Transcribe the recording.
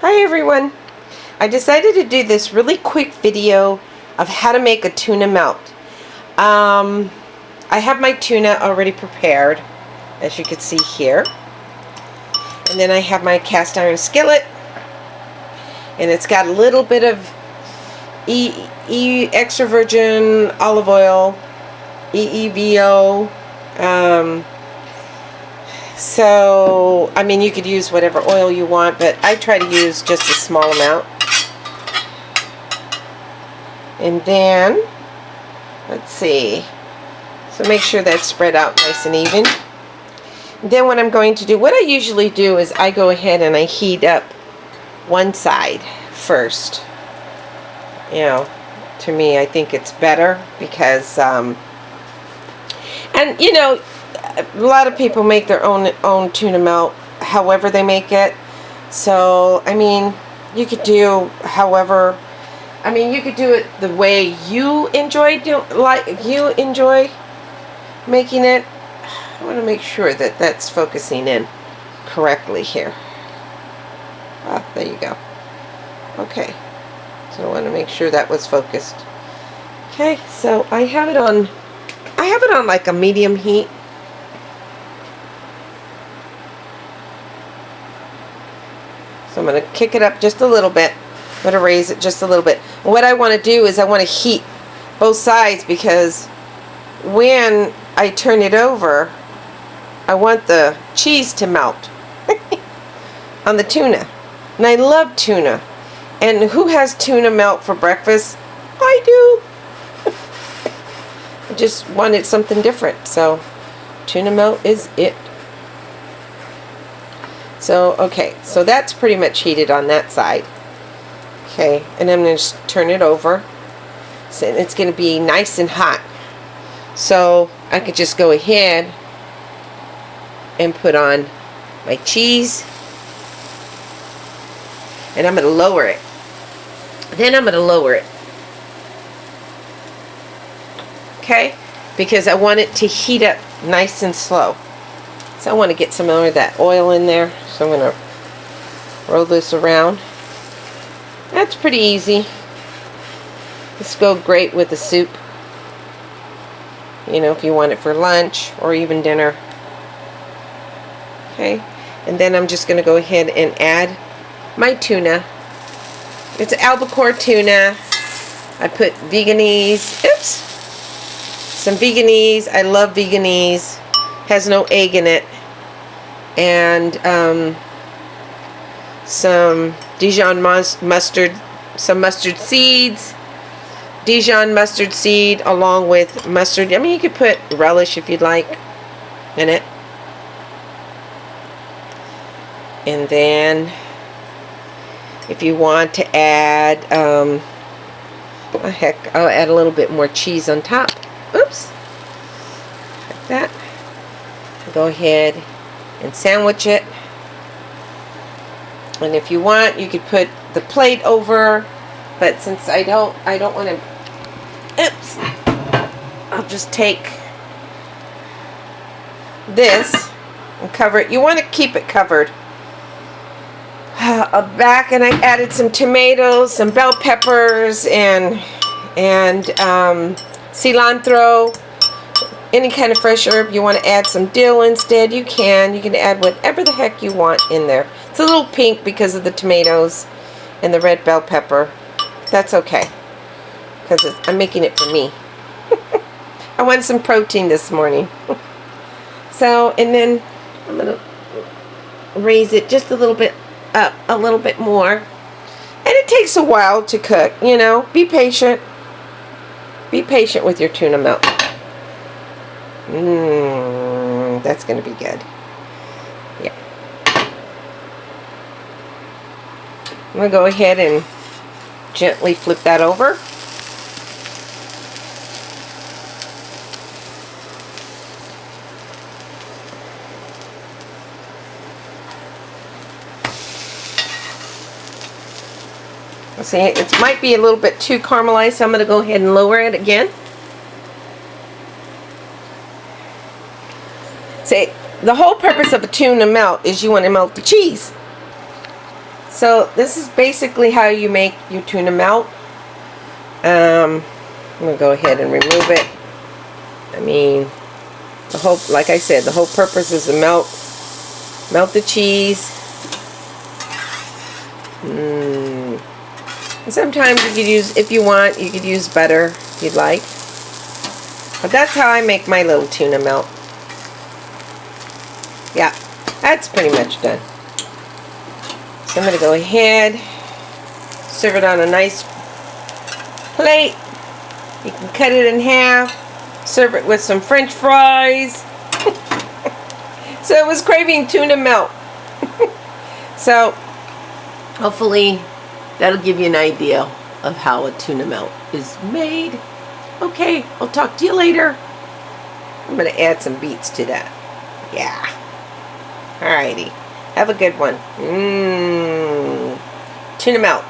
Hi everyone. I decided to do this really quick video of how to make a tuna melt. I have my tuna already prepared, as you can see here. And then I have my cast iron skillet. And it's got a little bit of extra virgin olive oil, EEVO. So, I mean, you could use whatever oil you want, but I try to use just a small amount. And then, let's see. So make sure that's spread out nice and even. And then what I'm going to do, what I usually do is I go ahead and I heat up one side first. You know, to me, I think it's better because, and you know, a lot of people make their own tuna melt however they make it. So I mean, you could do however, I mean, you could do it the way you enjoy making it. I want to make sure that that's focusing in correctly here. Ah, there you go. Okay, so I want to make sure that was focused. Okay, so I have it on like a medium heat. So I'm going to kick it up just a little bit. I'm going to raise it just a little bit. And what I want to do is I want to heat both sides, because when I turn it over, I want the cheese to melt on the tuna. And I love tuna. And who has tuna melt for breakfast? I do. I just wanted something different. So tuna melt is it. So, okay, so that's pretty much heated on that side. Okay, and I'm going to just turn it over. So it's going to be nice and hot. So I could just go ahead and put on my cheese. And I'm going to lower it. Then I'm going to lower it. Okay, because I want it to heat up nice and slow. So I want to get some more of that oil in there. So I'm going to roll this around. That's pretty easy. This go great with the soup. You know, if you want it for lunch or even dinner. Okay. And then I'm just going to go ahead and add my tuna. It's albacore tuna. I put veganese. Oops. Some veganese. I love veganese. Has no egg in it. And some Dijon mustard, some mustard seeds, Dijon mustard seed along with mustard. I mean, you could put relish if you'd like in it. And then if you want to add, heck, I'll add a little bit more cheese on top. Oops. Like that. Go ahead and sandwich it. And if you want, you could put the plate over, but since I don't want to, oops, I'll just take this and cover it. You want to keep it covered. Back, and I added some tomatoes, some bell peppers, and cilantro. Any kind of fresh herb. You want to add some dill instead, you can. You can add whatever the heck you want in there. It's a little pink because of the tomatoes and the red bell pepper. That's okay, because I'm making it for me. I wanted some protein this morning. So, and then I'm going to raise it just a little bit up, a little bit more. And it takes a while to cook, you know. Be patient. Be patient with your tuna melt. That's going to be good. Yeah. I'm going to go ahead and gently flip that over. See, it might be a little bit too caramelized, so I'm going to go ahead and lower it again. See, the whole purpose of a tuna melt is you want to melt the cheese. So this is basically how you make your tuna melt. I'm gonna go ahead and remove it. I mean, the whole, like I said, the whole purpose is to melt the cheese. And sometimes you could use, if you want, you could use butter if you'd like. But that's how I make my little tuna melt. Yeah, that's pretty much done. So I'm going to go ahead, serve it on a nice plate. You can cut it in half, serve it with some French fries. So I was craving tuna melt. So hopefully that'll give you an idea of how a tuna melt is made. Okay, I'll talk to you later. I'm going to add some beets to that. Yeah. Alrighty. Have a good one. Tuna melt.